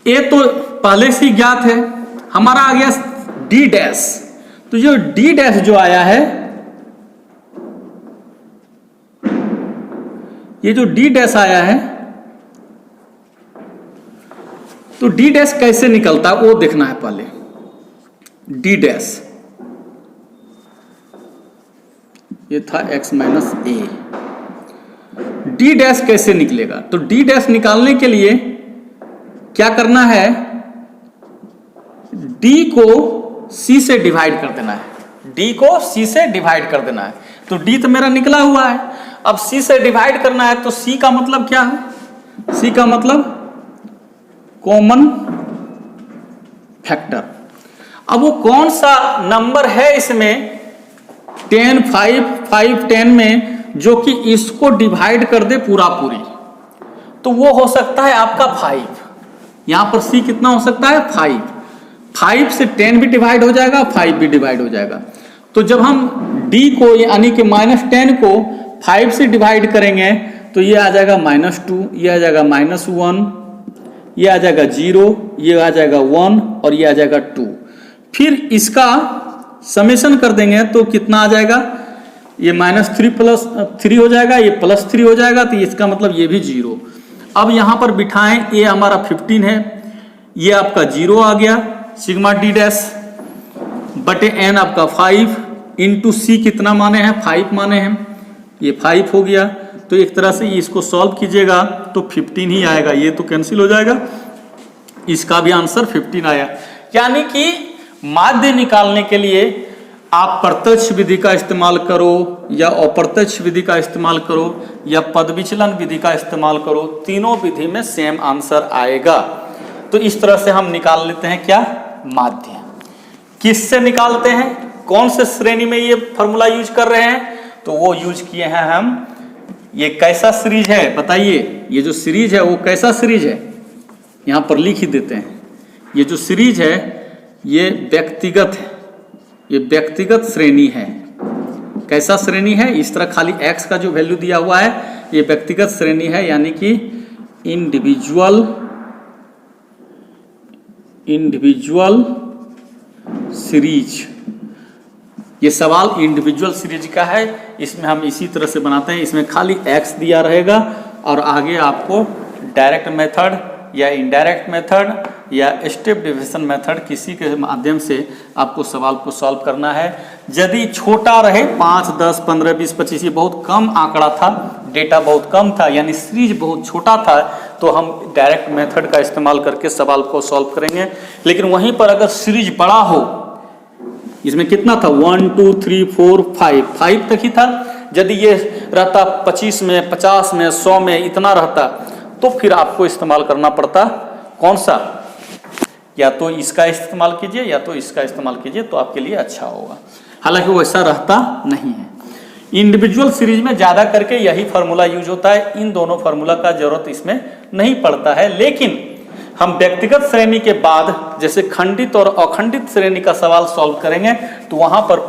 Speaker 1: a तो पहले से ज्ञात है, हमारा आ गया d डैश। तो जो d डैश जो आया है, ये जो d डैश आया है तो d डैश कैसे निकलता है वो देखना है पहले। d डैश ये था x minus a, d dash कैसे निकलेगा, तो d डैश निकालने के लिए क्या करना है, d को c से डिवाइड कर देना है, d को c से डिवाइड कर देना है। तो d तो मेरा निकला हुआ है, अब c से डिवाइड करना है तो c का मतलब क्या है, c का मतलब कॉमन फैक्टर। अब वो कौन सा नंबर है इसमें 10, 5, 5, 10 में जो कि इसको डिवाइड कर दे पूरा पूरी, तो वो हो सकता है आपका 5। यहां पर c कितना हो सकता है 5, 5 से 10 भी डिवाइड हो जाएगा, 5 भी डिवाइड हो जाएगा। तो जब हम d को यानी कि -10 को 5 से डिवाइड करेंगे तो ये आ जाएगा -2, ये आ जाएगा -1, ये आ जाएगा 0, ये आ जाएगा 1 और ये आ जाएगा 2। फिर इसका समेशन कर देंगे तो कितना आ जाएगा, ये -3 प्लस 3 हो जाएगा, ये +3 हो जाएगा, तो इसका मतलब ये भी 0। अब यहां पर बिठाएं, ये हमारा 15 है, ये आपका 0 आ गया सिग्मा d डैश, बटे एन आपका 5 इंटू सी कितना माने हैं, 5 माने हैं, ये 5 हो गया। तो एक तरह से इसको सॉल्व कीजिएगा तो 15 ही आएगा, ये तो कैंसिल हो जाएगा, इसका भी आंसर 15 आया। यानी कि माध्य निकालने के लिए आप प्रत्यक्ष विधि का इस्तेमाल करो या अप्रत्यक्ष विधि का इस्तेमाल करो या पद विचलन विधि का इस्तेमाल करो, तीनों विधि में सेम आंसर आएगा। तो इस तरह से हम निकाल लेते हैं क्या, माध्य। किससे निकालते हैं, कौन से श्रेणी में ये फॉर्मूला यूज कर रहे हैं, तो वो यूज किए हैं हम, ये कैसा सीरीज है बताइए, ये जो सीरीज है वो कैसा सीरीज है, यहां पर लिख ही देते हैं। ये जो सीरीज है ये व्यक्तिगत है, ये व्यक्तिगत श्रेणी है। कैसा श्रेणी है, इस तरह खाली x का जो वैल्यू दिया हुआ है ये व्यक्तिगत श्रेणी है, यानी कि इंडिविजुअल सीरीज। ये सवाल इंडिविजुअल सीरीज का है, इसमें हम इसी तरह से बनाते हैं, इसमें खाली x दिया रहेगा और आगे आपको डायरेक्ट मेथड या इनडायरेक्ट मेथड या स्टेप डिवीजन मेथड किसी के माध्यम से आपको सवाल को सॉल्व करना है। यदि छोटा रहे 5, 10, 15, 20, 25, ये बहुत कम आंकड़ा था, डेटा बहुत कम था, यानी सीरीज बहुत छोटा था, तो हम डायरेक्ट मेथड का इस्तेमाल करके सवाल को सॉल्व करेंगे। लेकिन वहीं पर अगर सीरीज बड़ा हो, इसमें कितना था 1, 2, 3, 4, 5 तक ही था, यदि ये रहता 25 में, 50 में, 100 में, इतना रहता, तो फिर आपको इस्तेमाल करना पड़ता कौन सा, या तो इसका इस्तेमाल कीजिए या तो इसका इस्तेमाल कीजिए, तो आपके लिए अच्छा होगा। हालांकि वो ऐसा रहता नहीं है। इंडिविजुअल सीरीज में ज्यादा करके यही फार्मूला यूज होता है, इन दोनों फार्मूला का जरूरत इसमें नहीं पड़ता है। लेकिन हम व्यक्तिगत श्रेणी के बाद जैसे खंडित और अखंडित श्रेणी का सवाल सॉल्व करेंगे तो वहां पर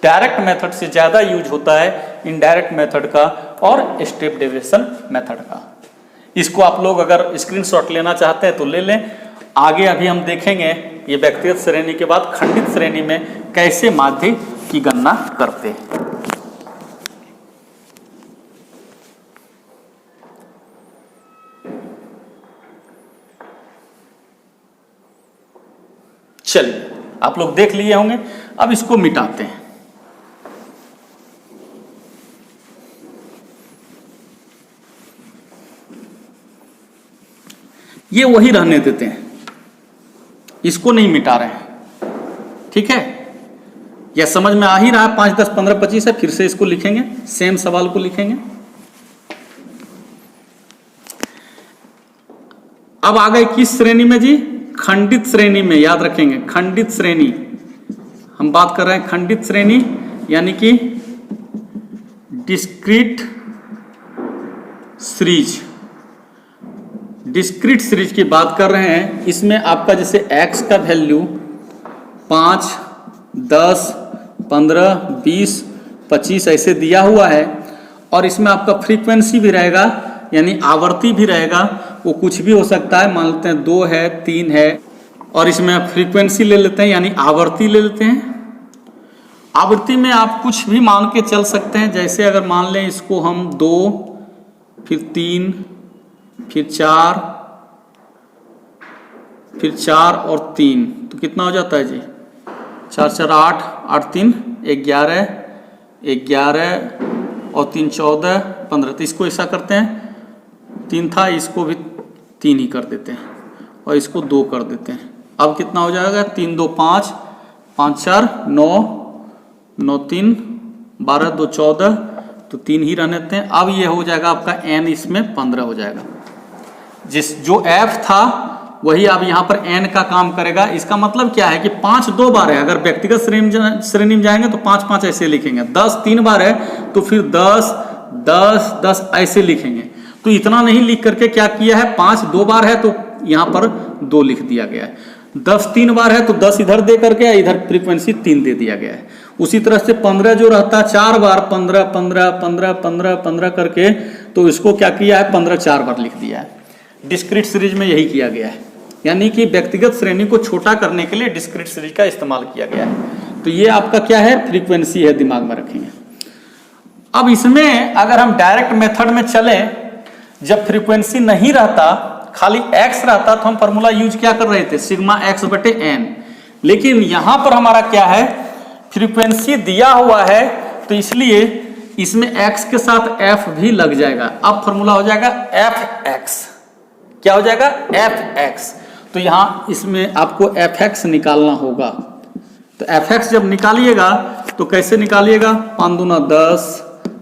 Speaker 1: डायरेक्ट मेथड से ज्यादा यूज होता है इनडायरेक्ट मेथड का और स्टेप डेविएशन मेथड का। इसको आप लोग अगर स्क्रीनशॉट लेना चाहते हैं तो ले लें। आगे अभी हम देखेंगे ये व्यक्तिगत श्रेणी के बाद खंडित श्रेणी में कैसे माध्य की गणना करते हैं। चलिए, आप लोग देख लिए होंगे, अब इसको मिटाते हैं। ये वही रहने देते हैं, इसको नहीं मिटा रहे हैं, ठीक है। यह समझ में आ ही रहा है, 5, 10, 15, 25 है, फिर से इसको लिखेंगे, सेम सवाल को लिखेंगे। अब आ गए किस श्रेणी में जी, खंडित श्रेणी में। याद रखेंगे खंडित श्रेणी, हम बात कर रहे हैं खंडित श्रेणी यानी कि डिस्क्रीट सीरीज। डिस्क्रीट सीरीज की बात कर रहे हैं। इसमें आपका जैसे x का वैल्यू 5, 10, 15, 20, 25 ऐसे दिया हुआ है और इसमें आपका फ्रीक्वेंसी भी रहेगा यानी आवर्ती भी रहेगा, वो कुछ भी हो सकता है। मान लेते हैं 2 है, 3 है और इसमें आप फ्रीक्वेंसी ले लेते हैं यानी आवर्ती ले लेते हैं। आवृत्ति में आप कुछ भी मान के चल सकते हैं, जैसे अगर मान लें इसको हम 2, फिर 3, फिर 4, फिर 4 और 3, तो कितना हो जाता है जी, 4, 4, 8, 8, 3, 11, 11 और 3, 14, 15। तो इसको ऐसा करते हैं, 3 था, इसको भी 3 ही कर देते हैं और इसको 2 कर देते हैं। अब कितना हो जाएगा, 3, 2, 5, 5, 4, 9, 9, 3, 12, 2, 14, तो 3 ही रहने देते हैं। अब ये हो जाएगा आपका n, इसमें 15 हो जाएगा। जो f था वही अब यहाँ पर n का काम करेगा। इसका मतलब क्या है कि 5 2 बार है, अगर व्यक्तिगत श्रेणी में जाएंगे तो 5 5 ऐसे लिखेंगे, 10 3 बार है तो फिर 10 10 10 ऐसे लिखेंगे। तो इतना नहीं लिख करके क्या किया है, 5 2 बार है तो यहाँ पर 2 लिख दिया गया है, 10 3 बार है तो 10 इधर दे करके इधर फ्रीक्वेंसी 3 दे दिया गया है। उसी तरह से 15 जो रहता है 4 बार, 15 15 15 15 15 करके, तो इसको क्या किया है, 15 4 बार लिख दिया है। डिस्क्रीट सीरीज में यही किया गया है, यानी कि व्यक्तिगत श्रेणी को छोटा करने के लिए डिस्क्रीट सीरीज का इस्तेमाल किया गया है। तो ये आपका क्या है, फ्रीक्वेंसी है, दिमाग में रखेंगे। अब इसमें अगर हम डायरेक्ट मेथड में चलें, जब फ्रीक्वेंसी नहीं रहता, खाली x रहता, तो हम फॉर्मूला यूज क्या कर रहे थे, सिग्मा x बटे n, लेकिन यहां पर हमारा क्या है, फ्रीक्वेंसी दिया हुआ है, तो इसलिए इसमें x के साथ f भी लग जाएगा। अब फॉर्मूला हो जाएगा fx। क्या हो जाएगा, fx। तो यहां इसमें आपको fx निकालना होगा। तो fx जब निकालिएगा तो कैसे निकालिएगा, 5 दूना 10,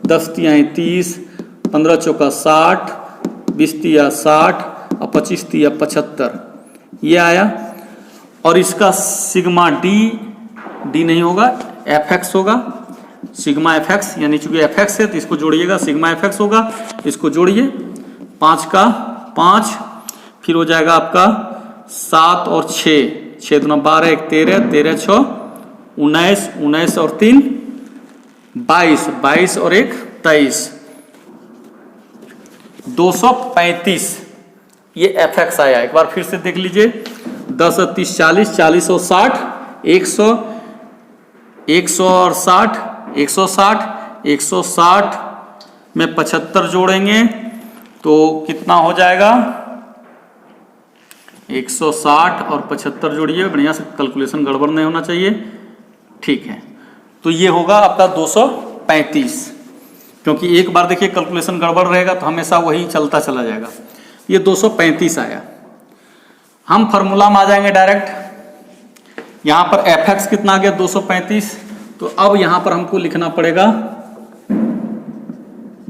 Speaker 1: 10 तिहाई 30, 15 चौका 60, 20 तिया 60 और 25 तिया 75, ये आया। और इसका सिग्मा डी नहीं होगा, fx होगा, सिग्मा fx, यानी चूंकि fx है तो इसको जोड़िएगा, सिग्मा fx होगा, इसको जोड़िए, 5 का 5, फिर हो जाएगा आपका 7 और 6, 6 दूना 12, 1 13, 13 6 19, 19 और 3 22, 22 और 1 23, 235 ये fx आया। एक बार फिर से देख लीजिए, 10 और 30 40, 40 और 60 100, 100 और 60 160, 160 में 75 जोड़ेंगे तो कितना हो जाएगा, 160 और 75 जोड़िए, बढ़िया से कैलकुलेशन गड़बड़ नहीं होना चाहिए, ठीक है। तो ये होगा आपका 235, क्योंकि एक बार देखिए कैलकुलेशन गड़बड़ रहेगा तो हमेशा वही चलता चला जाएगा। ये 235 आया। हम फार्मूला में आ जाएंगे डायरेक्ट। यहाँ पर fx कितना आ गया, 235। तो अब यहाँ पर हमको लिखना पड़ेगा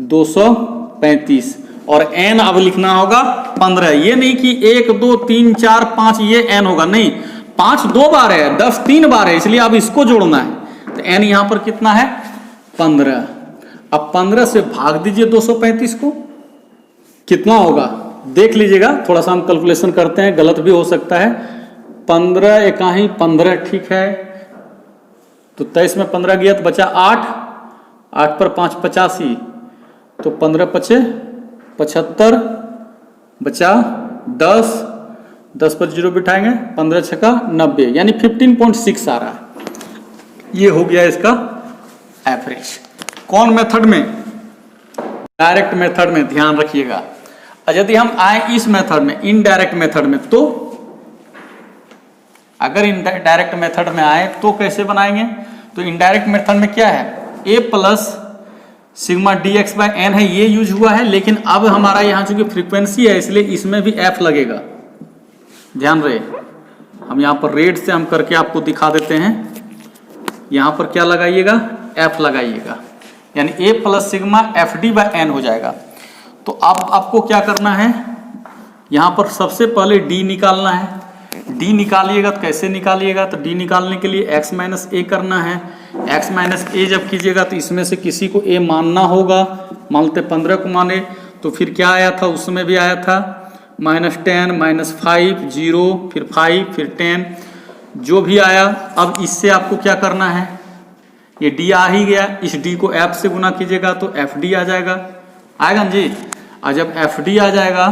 Speaker 1: 235 और n अब लिखना होगा 15। ये नहीं कि 1 2 3 4 5 ये n होगा, नहीं, 5 2 बार है, 10 3 बार है, इसलिए अब इसको जोड़ना है। तो n यहाँ पर कितना है, 15। अब 15 से भाग दीजिए 235 को, कितना होगा देख लीजिएगा, थोड़ा सा हम कैलकुलेशन करते हैं, गलत भी हो सकता है। 15 एकाही 15, ठीक है। तो 23 में 15 गया तो बचा 8, 8 पर 5 85, तो 15 पचे 75, बचा 10, 10 पर 0 बिठाएंगे, 15 छक्का 90, यानी 15.6 आ रहा है। ये हो गया इसका एवरेज। कौन मेथड में, डायरेक्ट मेथड में, ध्यान रखिएगा। और यदि हम आए इस मेथड में, इनडायरेक्ट मेथड में, तो अगर इनडायरेक्ट मेथड में आए तो कैसे बनाएंगे। तो इनडायरेक्ट मेथड में क्या है, a plus sigma dx by n है, ये यूज हुआ है। लेकिन अब हमारा यहाँ चूंकि फ्रीक्वेंसी है इसलिए इसमें भी f लगेगा, ध्यान रहे। हम यहाँ पर रेड से हम करके आपको दिखा देते हैं। यहाँ पर क्या लगाइएगा, f लगाइएगा, यानी a plus sigma fd by n हो जाएगा। तो अब आपको क्या करना है, यहाँ पर सबसे पहले d निकालना है। d निकालिएगा तो कैसे निकालिएगा, तो d निकालने के लिए x माइनस ए करना है। x माइनस ए जब कीजिएगा तो इसमें से किसी को a मानना होगा, मानते 15 को माने, तो फिर क्या आया था, उसमें भी आया था -10, -5, 0, फिर 5, फिर 10, जो भी आया। अब इससे आपको क्या करना है, ये d आ ही गया, इस d को f से गुना कीजिएगा तो fd आ जाएगा, आएगा जी। और जब fd आ जाएगा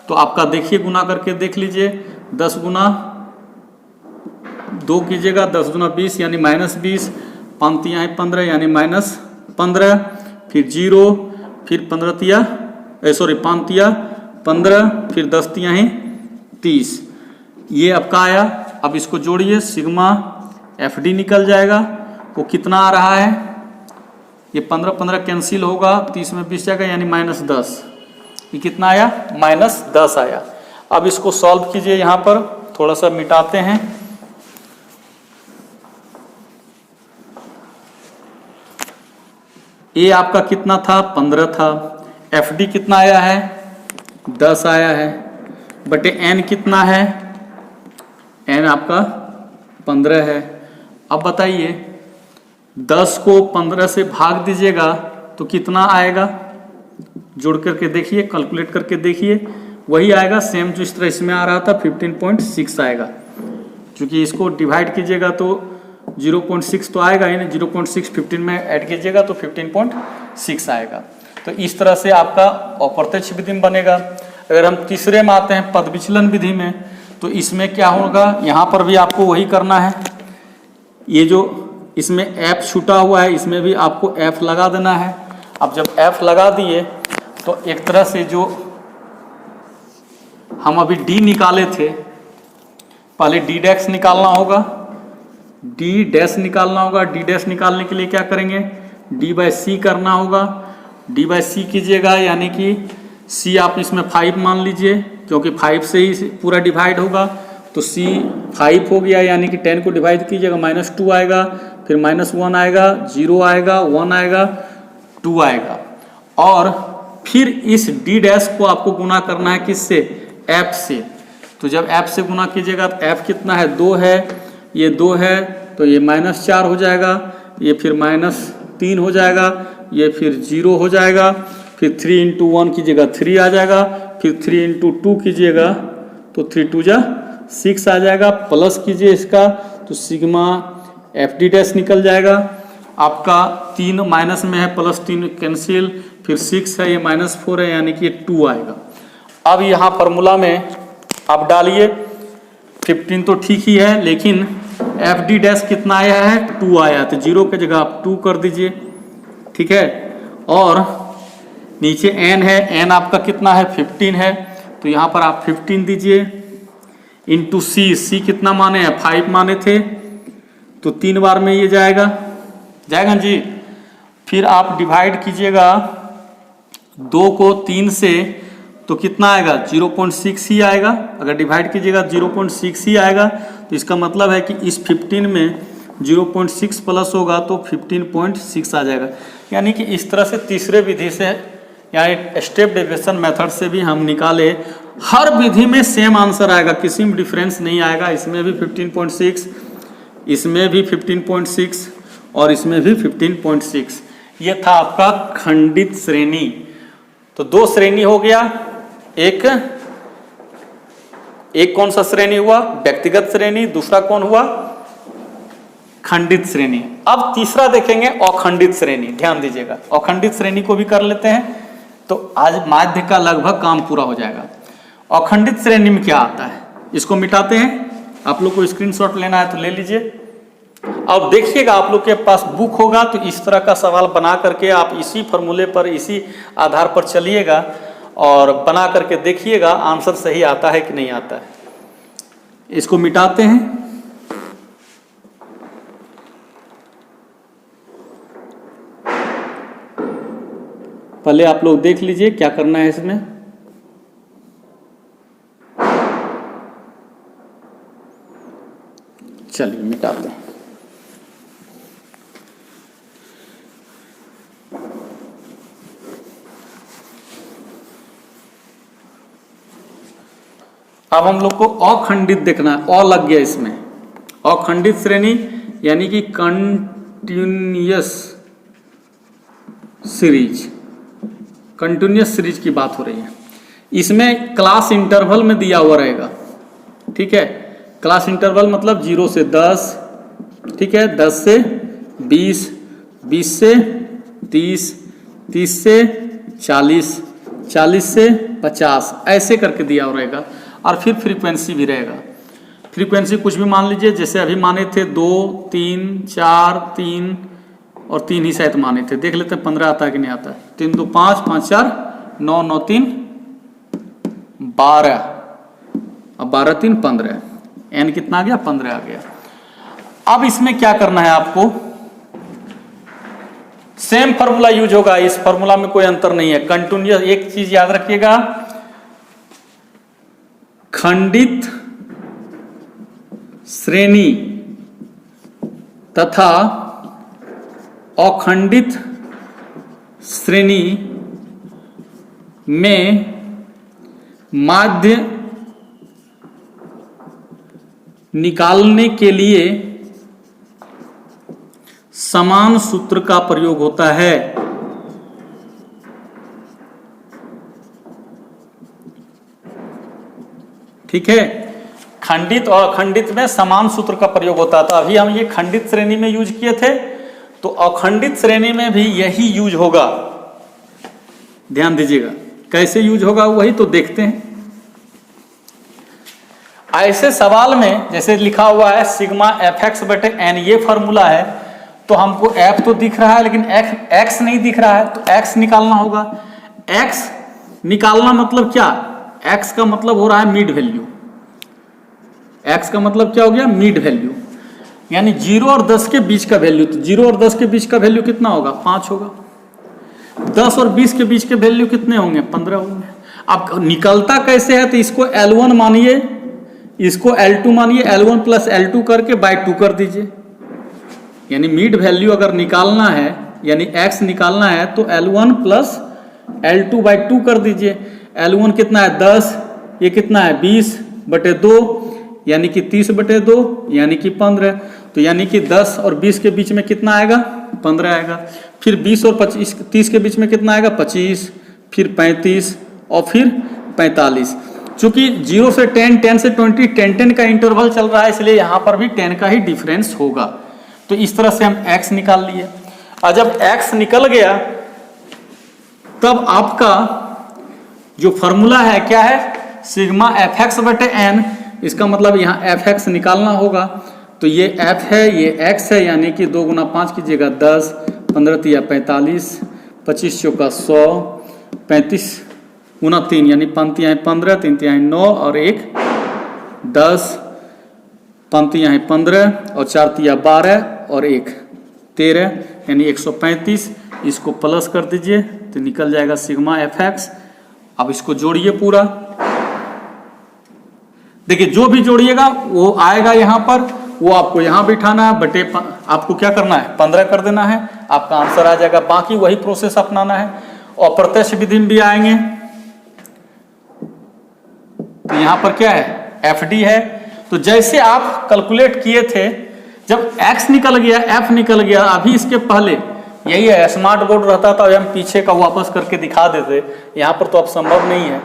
Speaker 1: तो आपका देखिए गुना करके देख लीजिए, 10 गुना 2 कीजिएगा, 10 गुना 20 यानी -20, 5 तिया 15 यानी -15, फिर 0, फिर 15 तिया 5 तिया 15, फिर 10 तिया 30, ये आपका आया। अब इसको जोड़िए, सिग्मा fd निकल जाएगा, वो कितना आ रहा है, ये 15 15 कैंसिल होगा, 30 में 20 जाएगा यानी -10, ये कितना आया, -10 आया। अब इसको सॉल्व कीजिए, यहाँ पर थोड़ा सा मिटाते हैं। ए आपका कितना था, 15 था, fd कितना आया है, 10 आया है, बटे n कितना है, n आपका 15 है। अब बताइए 10 को 15 से भाग दीजिएगा तो कितना आएगा, जोड़ करके देखिए, कैलकुलेट करके देखिए, वही आएगा सेम जो इस तरह इसमें आ रहा था, 15.6 आएगा। क्योंकि इसको डिवाइड कीजिएगा तो 0.6 तो आएगा ही नहीं, 0.6 15 में ऐड कीजिएगा तो 15.6 आएगा। तो इस तरह से आपका अप्रत्यक्ष विधि में बनेगा। अगर हम तीसरे में आते हैं पद विचलन विधि में, तो इसमें क्या होगा, यहाँ पर भी आपको वही करना है। ये जो इसमें f छूटा हुआ है इसमें भी आपको f लगा देना है। अब जब f लगा दिए तो एक तरह से जो हम अभी d निकाले थे, पहले d डैक्स निकालना होगा, डी डैश निकालना होगा। डी डैश निकालने के लिए क्या करेंगे, डी बाई सी करना होगा। डी बाई सी कीजिएगा, यानी कि सी आप इसमें 5 मान लीजिए, क्योंकि 5 से ही पूरा डिवाइड होगा, तो सी 5 हो गया, यानी कि 10 को डिवाइड कीजिएगा, -2 आएगा, फिर -1 आएगा, 0 आएगा, 1 आएगा, 2 आएगा। और फिर इस डी डैश को आपको गुना करना है किससे, एफ से। तो जब एफ से गुना कीजिएगा तो एफ कितना है, 2 है, ये 2 है, तो ये -4 हो जाएगा, ये फिर -3 हो जाएगा, ये फिर 0 हो जाएगा, फिर 3 × 1 कीजिएगा 3 आ जाएगा, फिर 3 × 2 कीजिएगा तो 3 2 जा 6 आ जाएगा, प्लस कीजिए इसका तो सिग्मा एफ डी डैश निकल जाएगा आपका। 3 माइनस में है, +3 कैंसिल, फिर 6 है, ये -4 है, यानी कि ये 2 आएगा। अब यहाँ फार्मूला में आप डालिए, 15 तो ठीक ही है, लेकिन एफ डी डैश कितना आया है, 2 आया, तो 0 की जगह आप 2 कर दीजिए, ठीक है। और नीचे n है, n आपका कितना है, 15 है, तो यहाँ पर आप 15 दीजिए, इंटू सी, सी कितना माने हैं, 5 माने थे, तो 3 बार में ये जाएगा जी। फिर आप डिवाइड कीजिएगा 2 को 3 से, तो कितना आएगा, 0.6 ही आएगा। अगर डिवाइड कीजिएगा 0.6 ही आएगा, तो इसका मतलब है कि इस 15 में 0.6 प्लस होगा तो 15.6 आ जाएगा। यानी कि इस तरह से तीसरे विधि से, यानी स्टेप डेविएशन मेथड से भी हम निकाले, हर विधि में सेम आंसर आएगा, किसी में डिफरेंस नहीं आएगा। इसमें भी 15.6, इसमें भी 15.6 और इसमें भी 15.6। ये था आपका खंडित श्रेणी। तो 2 श्रेणी हो गया, एक कौन सा श्रेणी हुआ, व्यक्तिगत श्रेणी, दूसरा कौन हुआ, खंडित श्रेणी। अब तीसरा देखेंगे अखंडित श्रेणी। ध्यान दीजिएगा, अखंडित श्रेणी को भी कर लेते हैं, तो आज माध्य का लगभग काम पूरा हो जाएगा। अखंडित श्रेणी में क्या आता है, इसको मिटाते हैं। आप लोग को स्क्रीनशॉट लेना है तो ले लीजिए। अब देखिएगा, आप लोग के पास बुक होगा तो इस तरह का सवाल बना करके आप इसी फॉर्मूले पर, इसी आधार पर चलिएगा और बना करके देखिएगा आंसर सही आता है कि नहीं आता है। इसको मिटाते हैं। पहले आप लोग देख लीजिए क्या करना है इसमें। चलिए मिटाते हैं। अब हम लोग को अखंडित देखना है, अ लग गया इसमें। अखंडित श्रेणी यानी कि कंटिन्यूअस सीरीज, कंटिन्यूअस सीरीज की बात हो रही है। इसमें क्लास इंटरवल में दिया हुआ रहेगा, ठीक है। क्लास इंटरवल मतलब 0 से 10, ठीक है, 10 से 20, 20 से 30, 30 से 40, 40 से 50, ऐसे करके दिया हुआ रहेगा। और फिर फ्रीक्वेंसी भी रहेगा। फ्रीक्वेंसी कुछ भी मान लीजिए, जैसे अभी माने थे 2, 3, 4, 3 और 3 ही शायद माने थे। देख लेते हैं 15 आता है कि नहीं आता है। 3 2 5, 5 4 9, 9 3 12, अब 12 3 15, n कितना आ गया, 15 आ गया। अब इसमें क्या करना है आपको, सेम फॉर्मूला यूज होगा, इस फॉर्मूला में कोई अंतर नहीं है। कंटिन्यूअस, एक चीज याद रखिएगा, खंडित श्रेणी तथा अखंडित श्रेणी में माध्य निकालने के लिए समान सूत्र का प्रयोग होता है। ठीक है, खंडित और अखंडित में समान सूत्र का प्रयोग होता था। अभी हम ये खंडित श्रेणी में यूज किए थे, तो अखंडित श्रेणी में भी यही यूज होगा। ध्यान दीजिएगा कैसे यूज होगा, वही तो देखते हैं। ऐसे सवाल में जैसे लिखा हुआ है सिग्मा fx बटे n, ये फॉर्मूला है, तो हमको f तो दिख रहा है लेकिन x नहीं दिख रहा है, तो x निकालना होगा। x निकालना मतलब क्या, x का मतलब हो रहा है मिड वैल्यू। x का मतलब क्या हो गया, मिड वैल्यू। यानी 0 और 10 के बीच का वैल्यू, तो 0 और 10 के बीच का वैल्यू कितना होगा? 5 होगा। 10 और 20 के बीच के वैल्यू कितने होंगे? 15 होंगे। अब निकलता कैसे है? तो इसको L1 मानिए, इसको L2 मानिए, L1 प्लस L2 करके बाय 2 कर दीजिए। यानी मिड वैल्यू अगर निकालना है, यानी x निकालना है, तो L1 प्लस L2 बाई 2 कर दीजिए। L1 कितना है? 10, ये कितना है? 20/2, यानी कि 30/2, यानी कि 15। तो यानी कि 10 और 20 के बीच में कितना आएगा? 15 आएगा। फिर 20 और 30 के बीच में कितना आएगा? 25, फिर 35 और फिर 45। चूंकि 0 से 10, 10 से 20, 10 का इंटरवल चल रहा है, इसलिए यहाँ पर भी 10 का ही डिफरेंस होगा। तो इस तरह से हम x निकाल लिए। और जब x निकल गया तब आपका जो फॉर्मूला है क्या है? Sigma fx/n। इसका मतलब यहाँ fx निकालना होगा। तो ये f है, ये x है, यानी कि 2 गुना 5 कीजिएगा 10, 15 तिया 45, 25 चौका 100, 35 गुना 3 यानी 5 तिया 15, 3 तिया 9 और 1 10, 5 तिया 15 और 4 तिया 12 और 1 13, यानी 135। इसको प्लस कर दीजिए तो निकल जाएगा सिग्मा fx। अब इसको जोड़िए पूरा। देखिए जो भी जोड़िएगा वो आएगा यहाँ पर, वो आपको यहाँ बिठाना है, बटे आपको क्या करना है? 15 कर देना है, आपका आंसर आ जाएगा। बाकी वही प्रोसेस अपनाना है। और प्रत्यक्ष विधि में भी आएंगे। तो यहाँ पर क्या है? FD है। तो जैसे आप कैलकुलेट किए थे, जब x निकल गया, f निकल गया, अभी इसके पहले यही है, स्मार्ट बोर्ड रहता था हम पीछे का वापस करके दिखा देते। यहाँ पर तो अब संभव नहीं है।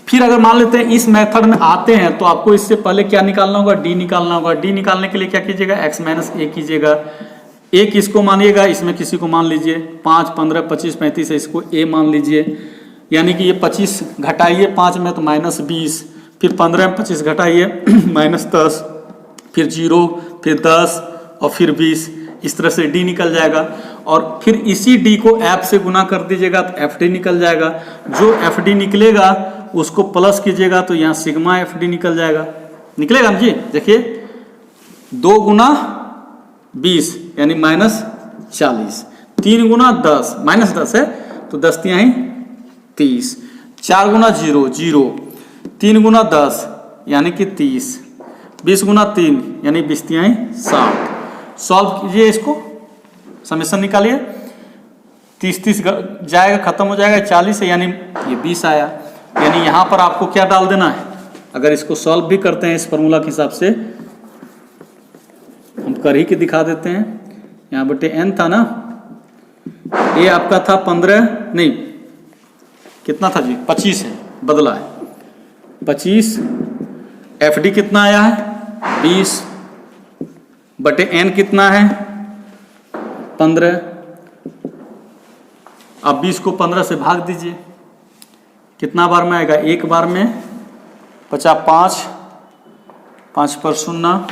Speaker 1: फिर अगर मान लेते हैं इस मेथड में आते हैं, तो आपको इससे पहले क्या निकालना होगा? d निकालना होगा। d निकालने के लिए क्या कीजिएगा? x माइनस a कीजिएगा। एक इसको मानिएगा, इसमें किसी को मान लीजिए 5, 15, 25, 35 है, इसको a मान लीजिए। यानी कि ये 25 घटाइए 5 में तो -20, फिर 15 में 25 घटाइए -10, फिर 0, फिर 10 और फिर 20। इस तरह से d निकल जाएगा। और फिर इसी d को f से गुना कर दीजिएगा तो fd निकल जाएगा। जो fd निकलेगा उसको प्लस कीजिएगा तो यहाँ सिग्मा fd निकल जाएगा। निकलेगा ना जी? देखिए 2 गुना 20 यानी -40, 3 गुना 10 -10 है तो 10 तिया 30, 4 गुना 0 0, 3 गुना 10 यानी कि 30, 20 गुना 3 यानी 20 तिया 60। सॉल्व कीजिए, इसको समेशन निकालिए। 30 जाएगा, खत्म हो जाएगा। 40 है यानी ये 20 आया। यानी यहाँ पर आपको क्या डाल देना है? अगर इसको सॉल्व भी करते हैं इस फॉर्मूला के हिसाब से, हम कर ही के दिखा देते हैं। यहाँ बटे n था ना, ये आपका था 15, नहीं कितना था जी? 25 है, बदला है 25। FD कितना आया है? 20 बटे n कितना है? 15। अब 20 को 15 से भाग दीजिए, कितना बार में आएगा? एक बार में 50, 5 पर 0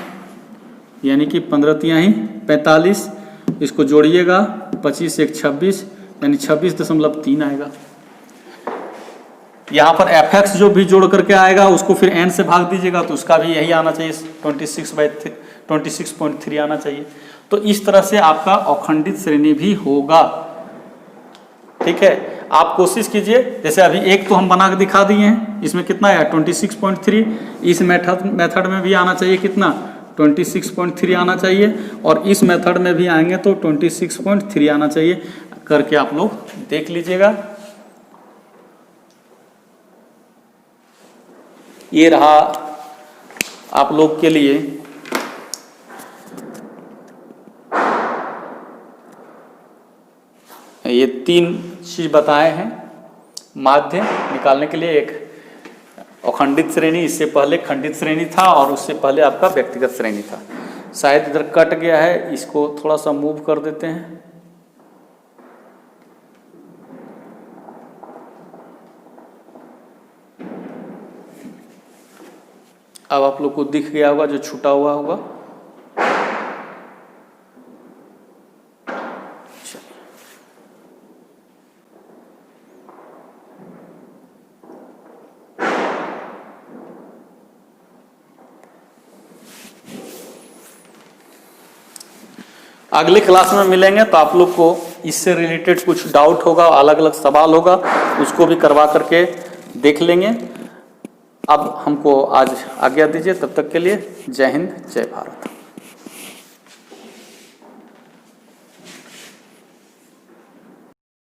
Speaker 1: यानी कि 15 तिया 45। इसको जोड़िएगा, 25 1 26 यानी 26.3 आएगा। यहाँ पर fx जो भी जोड़ करके आएगा उसको फिर n से भाग दीजिएगा तो उसका भी यही आना चाहिए, 26/26.3 आना चाहिए। तो इस तरह से आपका अखंडित श्रेणी भी होगा। ठीक है, आप कोशिश कीजिए। जैसे अभी एक तो हम बना के दिखा दिए हैं, इसमें कितना है? 26.3। इस मेथड में भी आना चाहिए कितना? 26.3 आना चाहिए। और इस मेथड में भी आएंगे तो 26.3 आना चाहिए। करके आप लोग देख लीजिएगा। ये रहा आप लोग के लिए ये 3 चीज बताए हैं माध्य निकालने के लिए। एक अखंडित श्रेणी, इससे पहले खंडित श्रेणी था और उससे पहले आपका व्यक्तिगत श्रेणी था। शायद इधर कट गया है, इसको थोड़ा सा मूव कर देते हैं। अब आप लोग को दिख गया होगा जो छूटा हुआ होगा। अगले क्लास में मिलेंगे तो आप लोग को इससे रिलेटेड कुछ डाउट होगा, अलग अलग सवाल होगा, उसको भी करवा करके देख लेंगे। अब हमको आज आज्ञा दीजिए, तब तक के लिए जय हिंद जय भारत।